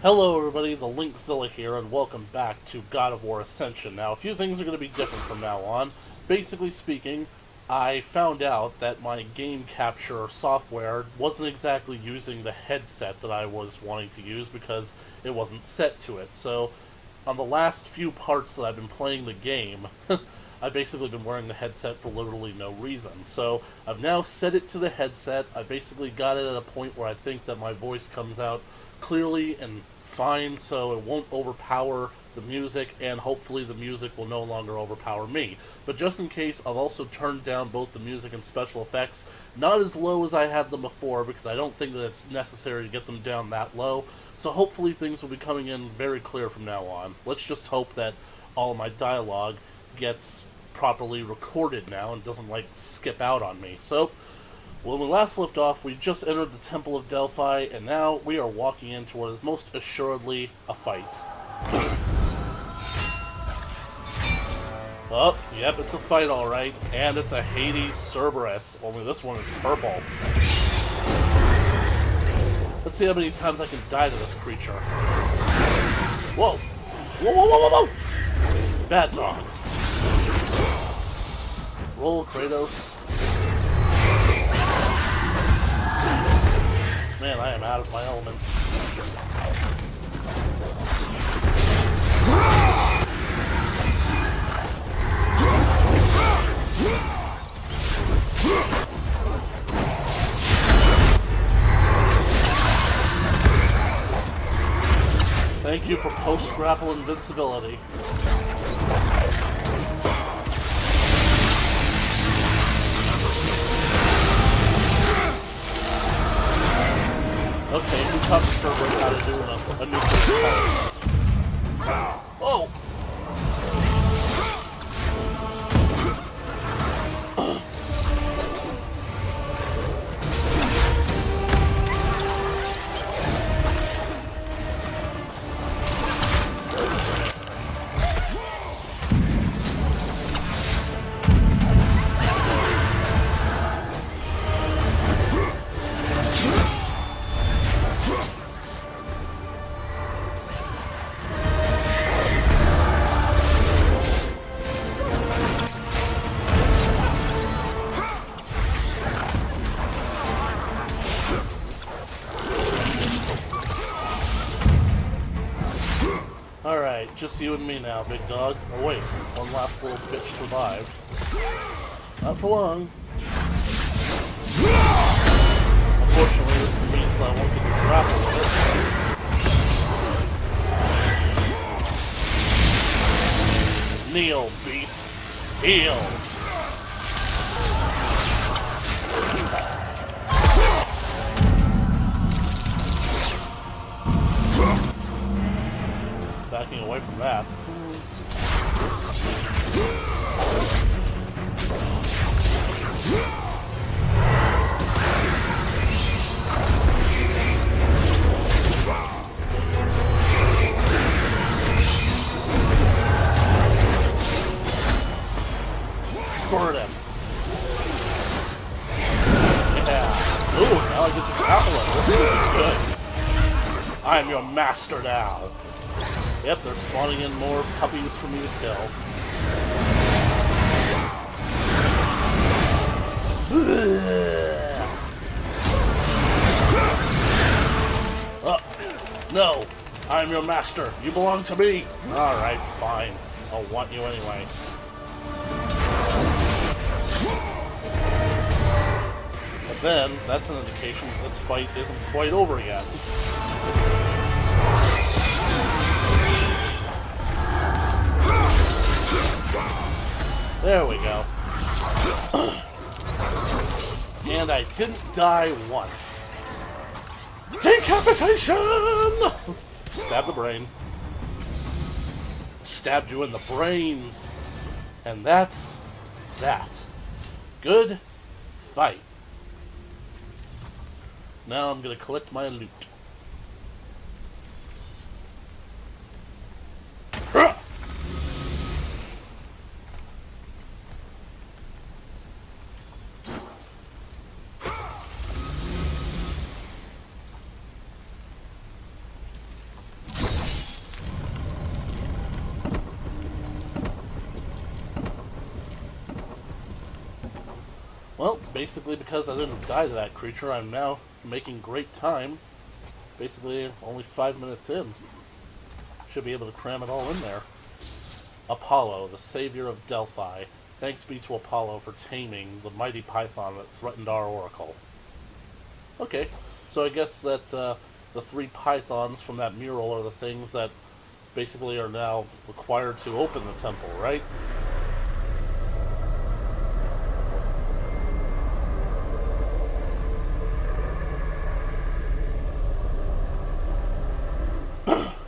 Hello everybody, the Linkzilla here, and welcome back to God of War Ascension. Now, a few things are going to be different from now on. Basically speaking, I found out that my game capture software wasn't exactly using the headset that I was wanting to use because it wasn't set to it. So, on the last few parts that I've been playing the game, I've basically been wearing the headset for literally no reason. So, I've now set it to the headset. I basically got it at a point where I think that my voice comes out clearly and fine, so it won't overpower the music, and hopefully the music will no longer overpower me. But just in case, I've also turned down both the music and special effects, not as low as I had them before, because I don't think that it's necessary to get them down that low, so hopefully things will be coming in very clear from now on. Let's just hope that all my dialogue gets properly recorded now and doesn't, like, skip out on me. So, when we last left off, we just entered the Temple of Delphi, and now we are walking into what is most assuredly a fight. Oh, yep, it's a fight alright, and it's a Hades Cerberus, only this one is purple. Let's see how many times I can die to this creature. Whoa! Whoa, whoa, whoa, whoa, whoa! Bad dog. Roll, Kratos. Man, I am out of my element. Thank you for post-grapple invincibility. Okay, who taught the server how to do a nuclear test? Oh! Alright, just you and me now, big dog. Oh wait, one last little bitch survived. Not for long. Unfortunately, this means I won't get to grapple with it. Kneel, beast. Heal! Backing away from that. Squirt him. Yeah. Ooh, now I get to grapple him. This is good. I am your master now. Yep, they're spawning in more puppies for me to kill. Oh, no! I'm your master. You belong to me. Alright, fine. I'll want you anyway. But then, that's an indication that this fight isn't quite over yet. There we go. And I didn't die once. Decapitation! Stab the brain. Stabbed you in the brains. And that's that. Good fight. Now I'm gonna collect my loot. Well, basically because I didn't die to that creature, I'm now making great time. Basically, only 5 minutes in. Should be able to cram it all in there. Apollo, the savior of Delphi. Thanks be to Apollo for taming the mighty python that threatened our oracle. Okay, so I guess that the 3 pythons from that mural are the things that basically are now required to open the temple, right?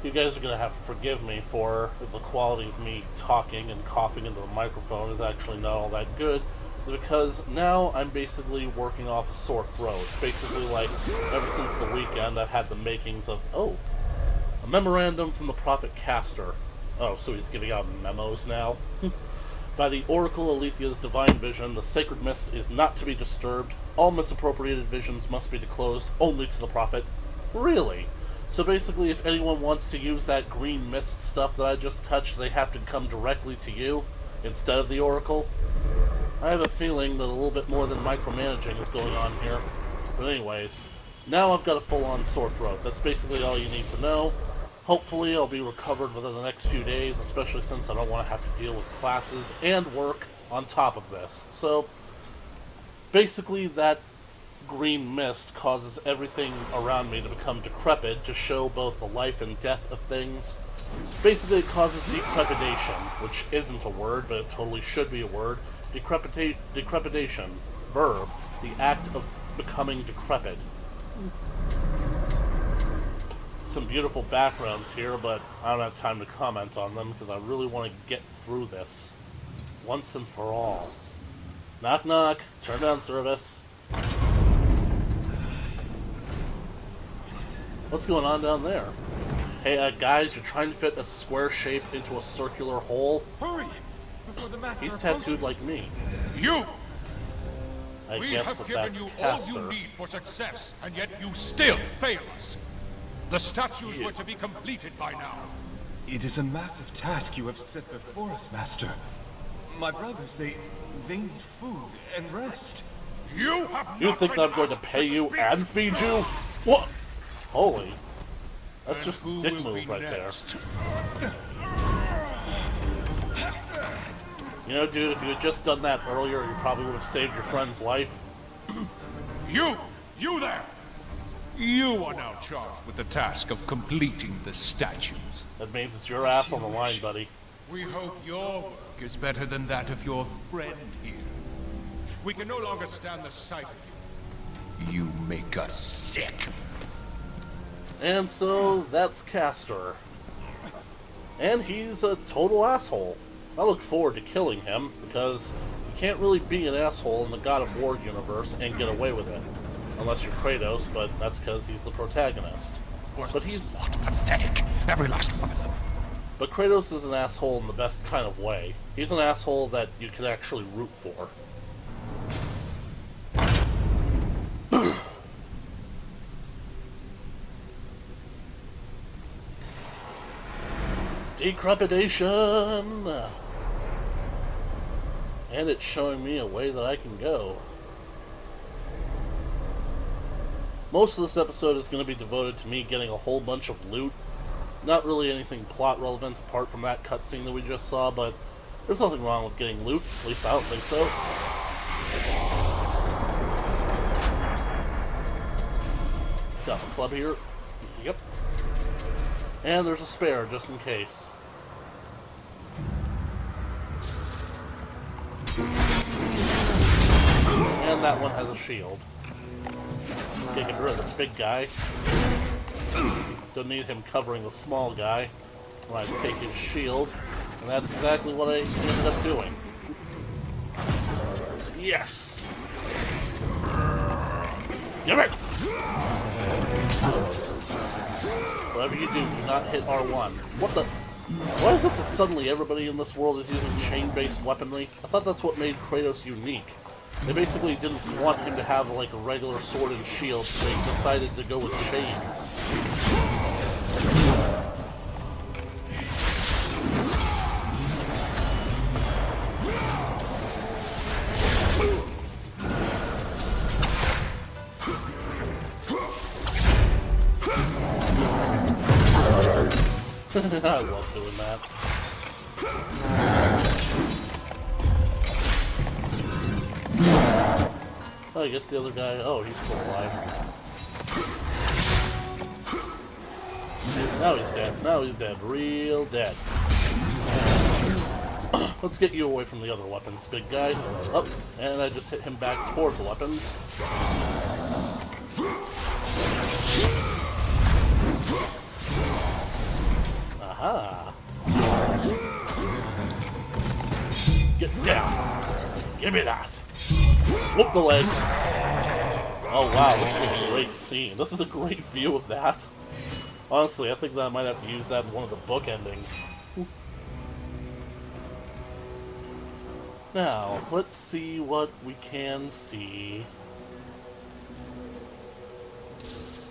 You guys are going to have to forgive me for the quality of me talking and coughing into the microphone is actually not all that good. It's because now I'm basically working off a sore throat. Basically, like, ever since the weekend, I've had the makings of, oh, a memorandum from the prophet Castor. Oh, so he's giving out memos now? By the Oracle Alethia's divine vision, the sacred mist is not to be disturbed. All misappropriated visions must be disclosed only to the prophet. Really? So basically, if anyone wants to use that green mist stuff that I just touched, they have to come directly to you instead of the Oracle? I have a feeling that a little bit more than micromanaging is going on here. But anyways, now I've got a full-on sore throat. That's basically all you need to know. Hopefully I'll be recovered within the next few days, especially since I don't want to have to deal with classes and work on top of this. So, basically that green mist causes everything around me to become decrepit to show both the life and death of things. Basically, it causes decrepitation, which isn't a word, but it totally should be a word. Decrepitation, verb, the act of becoming decrepit. Some beautiful backgrounds here, but I don't have time to comment on them because I really want to get through this once and for all. Knock knock, turn down service. What's going on down there? Hey, guys, you're trying to fit a square shape into a circular hole? Hurry! Before the master He's tattooed approaches. like me. You! I We guess have that given that's you Castor. all you need for success, and yet you still fail us. The statues You. were to be completed by now. It is a massive task you have set before us, Master. My brothers, they need food and rest. You have You not think been I'm going to asked pay you speak. and feed you? What? Holy. That's And just a who dick will move be right next? there. You know, dude, if you had just done that earlier, you probably would have saved your friend's life. You there! You are now charged with the task of completing the statues. That means it's your ass on the line, buddy. We hope your work is better than that of your friend here. We can no longer stand the sight of you. You make us sick. And so, that's Castor. And he's a total asshole. I look forward to killing him, because you can't really be an asshole in the God of War universe and get away with it. Unless you're Kratos, but that's because he's the protagonist. But he's... What pathetic, every last one of them. But Kratos is an asshole in the best kind of way. He's an asshole that you can actually root for. Decrepitation! And it's showing me a way that I can go. Most of this episode is going to be devoted to me getting a whole bunch of loot. Not really anything plot relevant apart from that cutscene that we just saw, but there's nothing wrong with getting loot. At least I don't think so. Got a club here. Yep. And there's a spare, just in case. And that one has a shield. Get rid of the big guy. Don't need him covering the small guy when I take his shield. And that's exactly what I ended up doing. Yes! Give it! Whatever you do not hit R1. What the? Why is it that suddenly everybody in this world is using chain-based weaponry? I thought that's what made Kratos unique. They basically didn't want him to have like a regular sword and shield, so they decided to go with chains. I love doing that. Oh, I guess the other guy... Oh, he's still alive. Now he's dead. Now he's dead. Real dead. Let's get you away from the other weapons, big guy. Up, and I just hit him back towards the weapons. Aha! Get down! Give me that! Whoop the leg! Oh wow, this is a great scene. This is a great view of that. Honestly, I think that I might have to use that in one of the book endings. Now, let's see what we can see.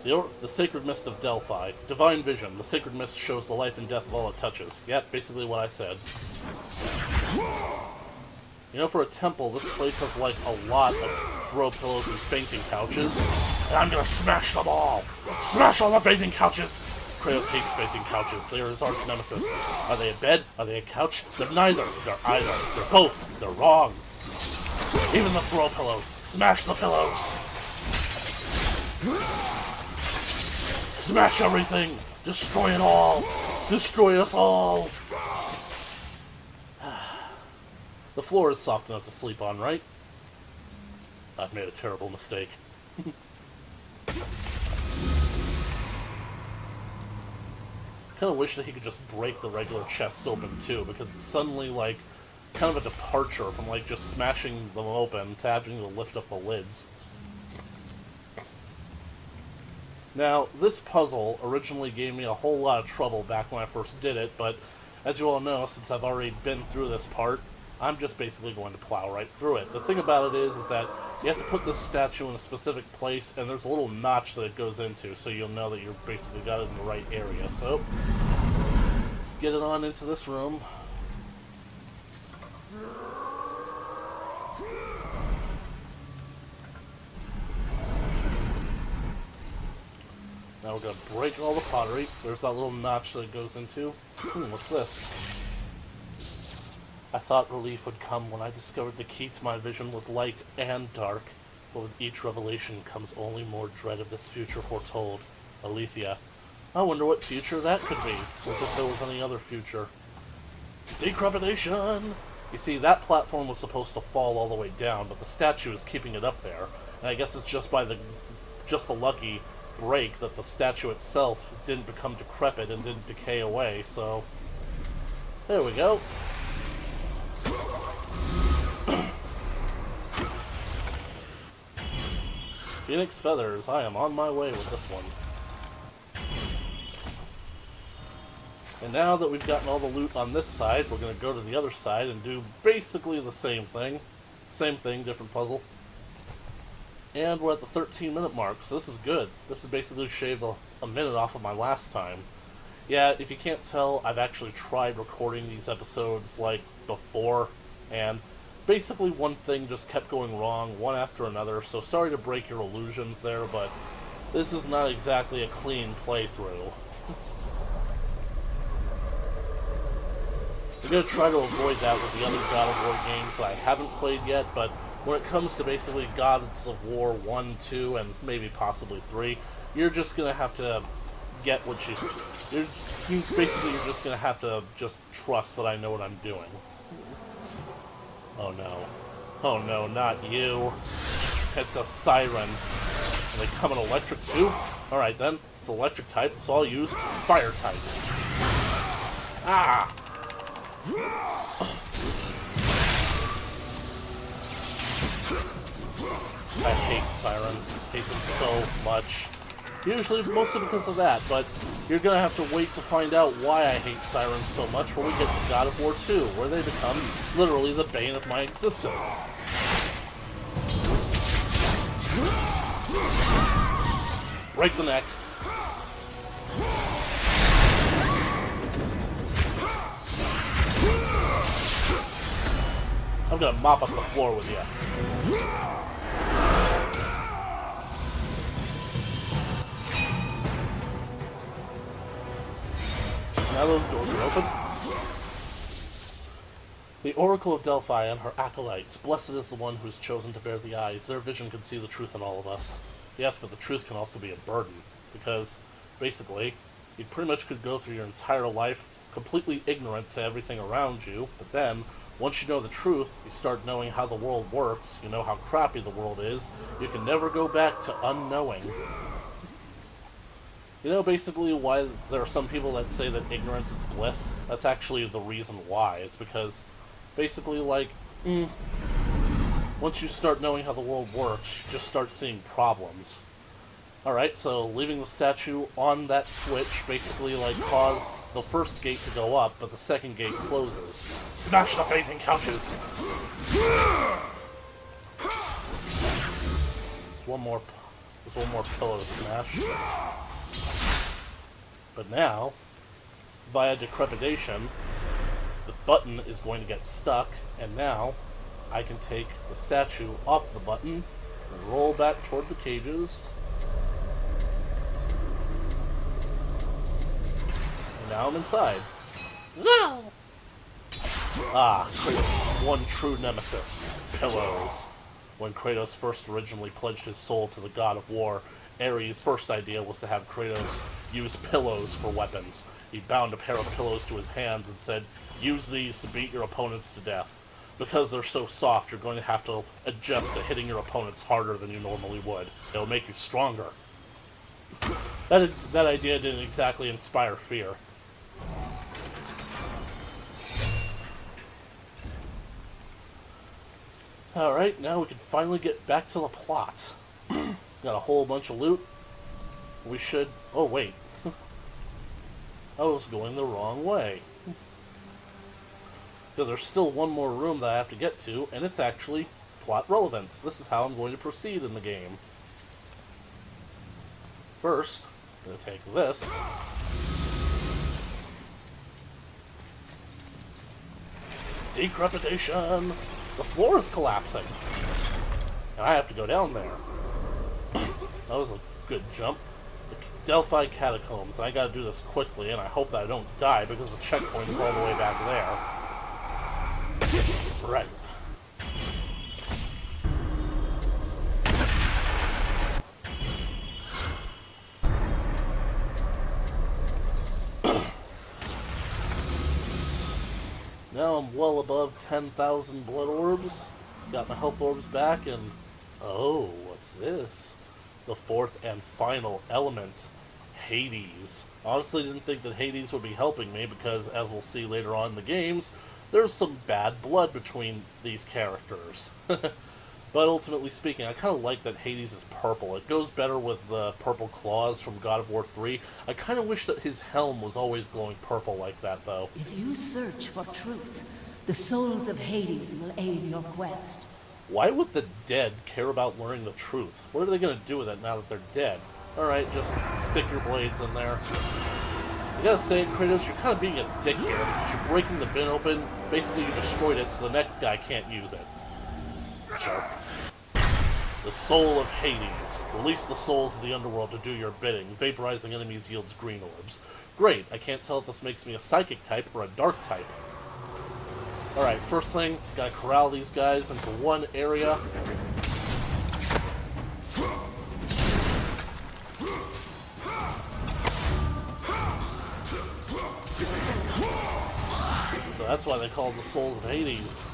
The Sacred Mist of Delphi. Divine Vision. The Sacred Mist shows the life and death of all it touches. Yep, basically what I said. You know, for a temple, this place has, like, a lot of throw pillows and fainting couches. And I'm gonna smash them all! Smash all the fainting couches! Kratos hates fainting couches. They are his arch nemesis. Are they a bed? Are they a couch? They're neither. They're either. They're both. They're wrong. Even the throw pillows. Smash the pillows! Smash everything! Destroy it all! Destroy us all! The floor is soft enough to sleep on, right? I've made a terrible mistake. I kind of wish that he could just break the regular chests open too, because it's suddenly like kind of a departure from like just smashing them open to having to lift up the lids. Now, this puzzle originally gave me a whole lot of trouble back when I first did it, but as you all know, since I've already been through this part, I'm just basically going to plow right through it. The thing about it is that you have to put this statue in a specific place, and there's a little notch that it goes into, so you'll know that you've basically got it in the right area. So, let's get it on into this room. Now we're going to break all the pottery. There's that little notch that it goes into. What's this? I thought relief would come when I discovered the key to my vision was light and dark, but with each revelation comes only more dread of this future foretold. Alethea. I wonder what future that could be, as if there was any other future. Decrepitation! You see, that platform was supposed to fall all the way down, but the statue is keeping it up there, and I guess it's just the lucky break that the statue itself didn't become decrepit and didn't decay away, so there we go. Phoenix Feathers, I am on my way with this one. And now that we've gotten all the loot on this side, we're going to go to the other side and do basically the same thing. Same thing, different puzzle. And we're at the 13-minute mark, so this is good. This has basically shaved a minute off of my last time. Yeah, if you can't tell, I've actually tried recording these episodes, like, before, and basically one thing just kept going wrong, one after another, so sorry to break your illusions there, but this is not exactly a clean playthrough. I'm going to try to avoid that with the other God of War games that I haven't played yet, but when it comes to basically Gods of War 1, 2, and maybe possibly 3, you're just going to have to get what you're just going to have to just trust that I know what I'm doing. Oh no. Oh no, not you. It's a siren. And they come in electric too? Alright then, it's electric type, so I'll use fire type. Ah! I hate sirens. Hate them so much. Usually mostly because of that, but you're gonna have to wait to find out why I hate sirens so much when we get to God of War 2, where they become literally the bane of my existence. Break the neck. I'm gonna mop up the floor with you. Now those doors are open. The Oracle of Delphi and her acolytes. Blessed is the one who is chosen to bear the eyes. Their vision can see the truth in all of us. Yes, but the truth can also be a burden. Because, basically, you pretty much could go through your entire life completely ignorant to everything around you, but then, once you know the truth, you start knowing how the world works, you know how crappy the world is, you can never go back to unknowing. You know basically why there are some people that say that ignorance is bliss? That's actually the reason why. It's because, basically, like, once you start knowing how the world works, you just start seeing problems. Alright, so leaving the statue on that switch basically, like, caused the first gate to go up, but the second gate closes. Smash the fainting couches! There's one more pillow to smash. But now, via decrepitation, the button is going to get stuck, and now I can take the statue off the button and roll back toward the cages. And now I'm inside. Yay! Ah, Kratos' one true nemesis, pillows. When Kratos first originally pledged his soul to the god of war, Ares' first idea was to have Kratos use pillows for weapons. He bound a pair of pillows to his hands and said, use these to beat your opponents to death. Because they're so soft, you're going to have to adjust to hitting your opponents harder than you normally would. It'll make you stronger. That idea didn't exactly inspire fear. Alright, now we can finally get back to the plot. Got a whole bunch of loot. We should... Oh, wait. I was going the wrong way. Because there's still one more room that I have to get to, and it's actually plot relevant. This is how I'm going to proceed in the game. First, I'm going to take this. Decrepitation! The floor is collapsing! And I have to go down there. That was a good jump. The Delphi Catacombs, and I gotta do this quickly, and I hope that I don't die because the checkpoint is all the way back there. Right. Now I'm well above 10,000 blood orbs. Got my health orbs back, and... Oh, what's this? The fourth and final element, Hades. Honestly, didn't think that Hades would be helping me because, as we'll see later on in the games, there's some bad blood between these characters. But ultimately speaking, I kind of like that Hades is purple. It goes better with the purple claws from God of War 3. I kind of wish that his helm was always glowing purple like that, though. If you search for truth, the souls of Hades will aid your quest. Why would the dead care about learning the truth? What are they going to do with it now that they're dead? Alright, just stick your blades in there. I gotta say, Kratos, you're kind of being a dick here, because you're breaking the bin open. Basically, you destroyed it, so the next guy can't use it. Jerk. The soul of Hades. Release the souls of the underworld to do your bidding. Vaporizing enemies yields green orbs. Great, I can't tell if this makes me a psychic type or a dark type. Alright, first thing, gotta corral these guys into one area. So that's why they call them the souls of Hades.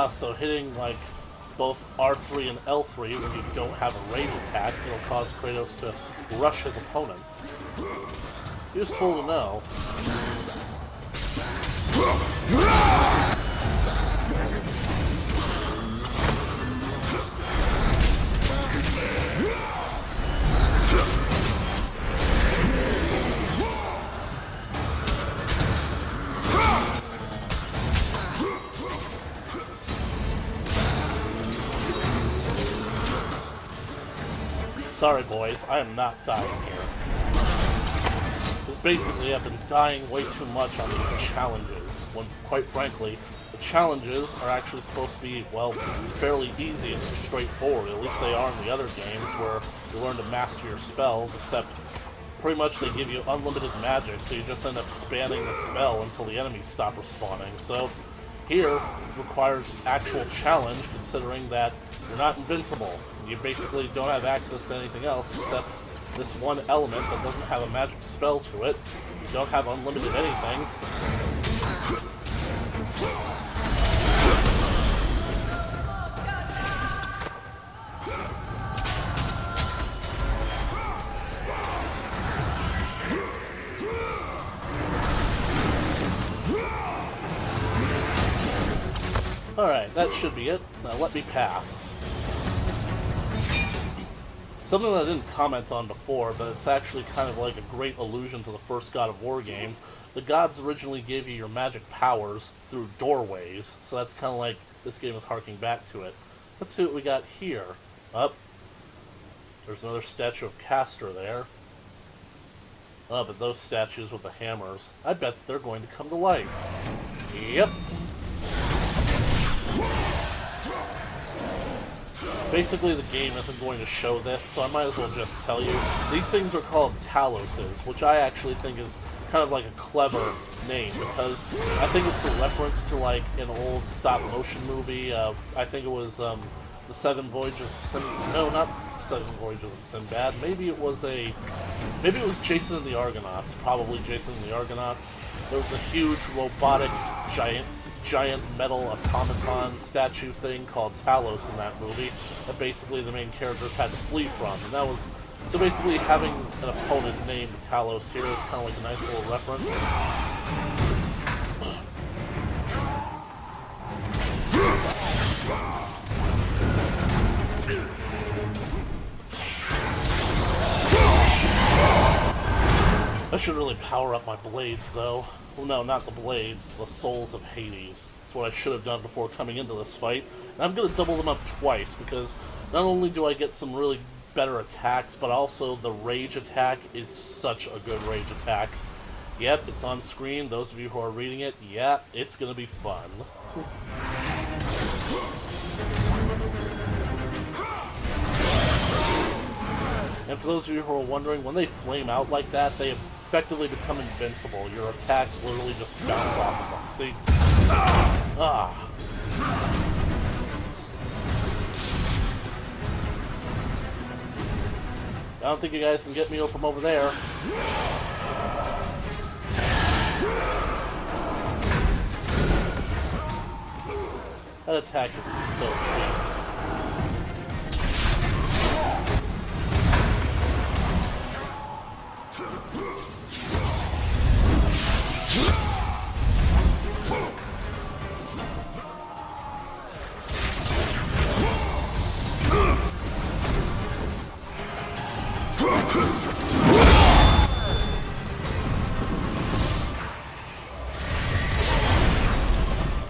So hitting like both R3 and L3 when you don't have a rage attack, it'll cause Kratos to rush his opponents. Useful to know. Sorry boys, I am not dying here. Because basically I've been dying way too much on these challenges, when quite frankly, the challenges are actually supposed to be, well, fairly easy and straightforward. At least they are in the other games where you learn to master your spells, except pretty much they give you unlimited magic, so you just end up spamming the spell until the enemies stop respawning. So here, it requires actual challenge, considering that you're not invincible. You basically don't have access to anything else except this one element that doesn't have a magic spell to it. You don't have unlimited anything. Alright, that should be it. Now let me pass. Something that I didn't comment on before, but it's actually kind of like a great allusion to the first God of War games. The gods originally gave you your magic powers through doorways, so that's kind of like this game is harking back to it. Let's see what we got here. Up. There's another statue of Castor there. Oh, but those statues with the hammers, I bet that they're going to come to life. Yep. Basically, the game isn't going to show this, so I might as well just tell you. These things are called Taloses, which I actually think is kind of like a clever name, because I think it's a reference to like an old stop-motion movie. I think it was The Seven Voyages of Sinbad. No, not Seven Voyages of Sinbad. Maybe it was Jason and the Argonauts. Probably Jason and the Argonauts. There was a huge robotic giant metal automaton statue thing called Talos in that movie that basically the main characters had to flee from. And that was, so basically having an opponent named Talos here is kind of like a nice little reference. I should really power up my blades though. Well, no, not the blades, the souls of Hades. That's what I should have done before coming into this fight. And I'm going to double them up twice, because not only do I get some really better attacks, but also the rage attack is such a good rage attack. Yep, it's on screen. Those of you who are reading it, yeah, it's going to be fun. And for those of you who are wondering, when they flame out like that, they effectively become invincible. Your attacks literally just bounce off of them. See? Ah. I don't think you guys can get me from over there. That attack is so cheap.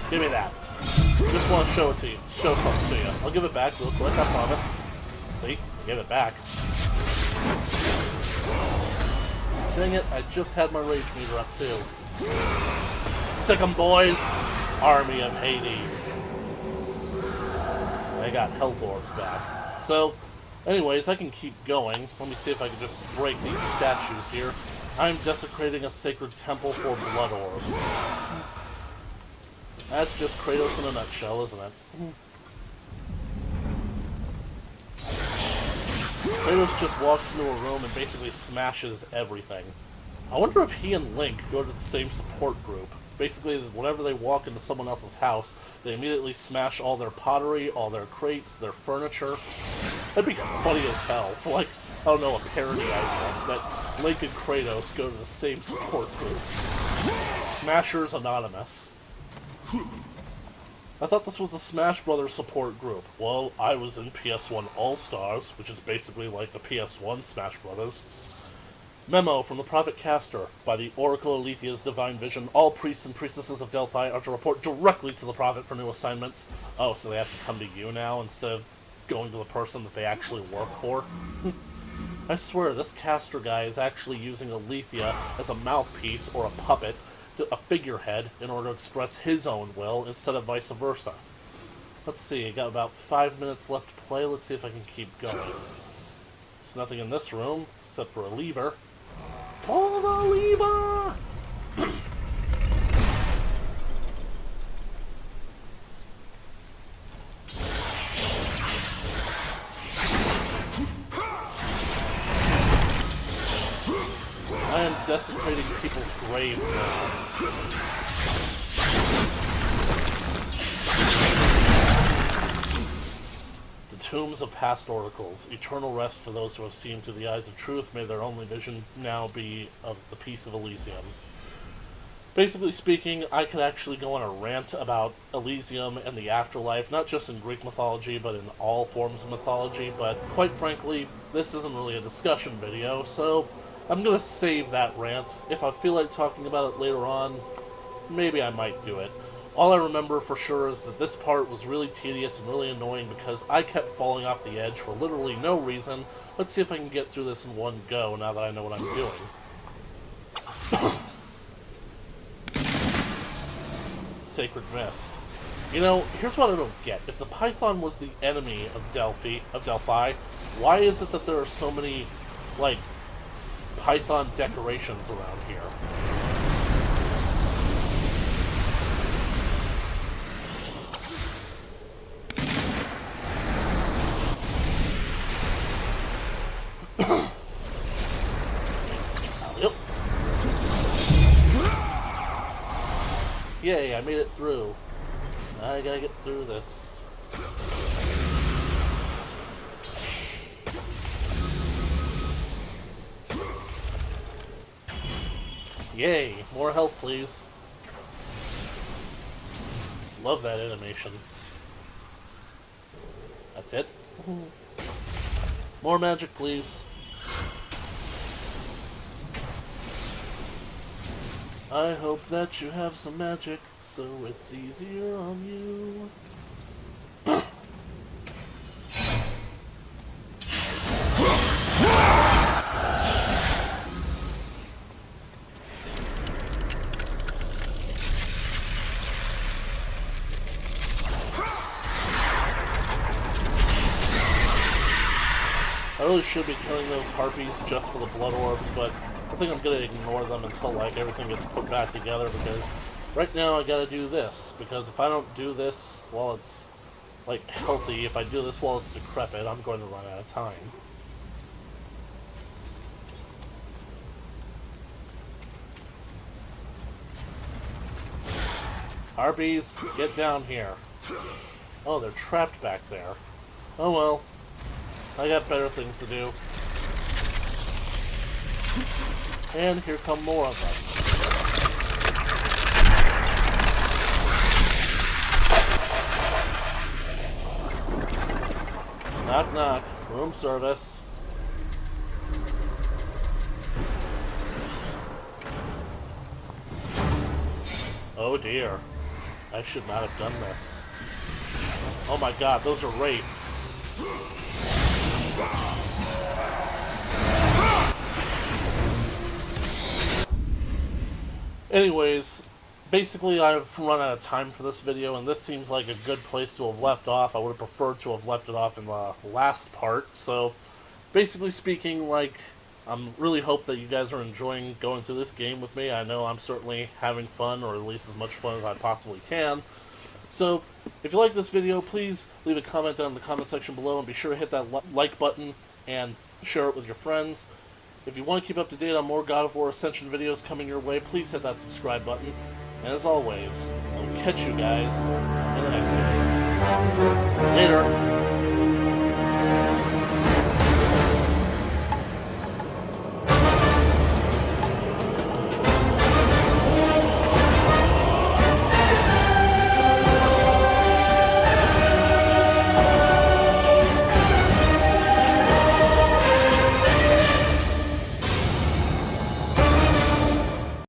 Give me that. Just want to show it to you. Show something to you. I'll give it back real quick, I promise. See? Give it back. Dang it, I just had my rage meter up too. Sick 'em, boys! Army of Hades. I got health orbs back. So, Anyways, I can keep going. Let me see if I can just break these statues here. I'm desecrating a sacred temple for blood orbs. That's just Kratos in a nutshell, isn't it? Kratos just walks into a room and basically smashes everything. I wonder if he and Link go to the same support group. Basically, whenever they walk into someone else's house, they immediately smash all their pottery, all their crates, their furniture. That'd be funny as hell. For like, I don't know, a parody idea that Link and Kratos go to the same support group. Smashers Anonymous. I thought this was the Smash Brothers support group. Well, I was in PS1 All-Stars, which is basically like the PS1 Smash Brothers. Memo from the Prophet Caster. By the Oracle Alethea's divine vision, all priests and priestesses of Delphi are to report directly to the Prophet for new assignments. Oh, so they have to come to you now instead of going to the person that they actually work for? I swear, this caster guy is actually using Aletheia as a mouthpiece or a puppet, a figurehead, in order to express his own will instead of vice versa. Let's see, I got about 5 minutes left to play. Let's see if I can keep going. There's nothing in this room except for a lever. Pull the lever! I am desecrating people's graves now. The tombs of past oracles, eternal rest for those who have seen through the eyes of truth. May their only vision now be of the peace of Elysium. Basically speaking, I could actually go on a rant about Elysium and the afterlife, not just in Greek mythology, but in all forms of mythology, but quite frankly, this isn't really a discussion video, so I'm gonna save that rant. If I feel like talking about it later on, maybe I might do it. All I remember for sure is that this part was really tedious and really annoying because I kept falling off the edge for literally no reason. Let's see if I can get through this in one go now that I know what I'm doing. Sacred Mist. You know, here's what I don't get. If the Python was the enemy of Delphi, why is it that there are so many, like, Python decorations around here? Yep. Yay, I made it through. I gotta get through this. Yay, more health please. Love that animation. That's it. More magic please. I hope that you have some magic, so it's easier on you. I really should be killing those harpies just for the blood orbs, but I think I'm gonna ignore them until, like, everything gets put back together, because right now I gotta do this, because if I don't do this while it's, like, healthy, if I do this while it's decrepit, I'm going to run out of time. Harpies, get down here. Oh, they're trapped back there. Oh well. I got better things to do. And here come more of them. Knock knock. Room service. Oh dear. I should not have done this. Oh my god, those are wraiths. Anyways, basically, I've run out of time for this video, and this seems like a good place to have left off. I would have preferred to have left it off in the last part. So, basically speaking, like, I'm really hope that you guys are enjoying going through this game with me. I know I'm certainly having fun, or at least as much fun as I possibly can. So, if you like this video, please leave a comment down in the comment section below, and be sure to hit that like button and share it with your friends. If you want to keep up to date on more God of War Ascension videos coming your way, please hit that subscribe button. And as always, I'll catch you guys in the next video. Later!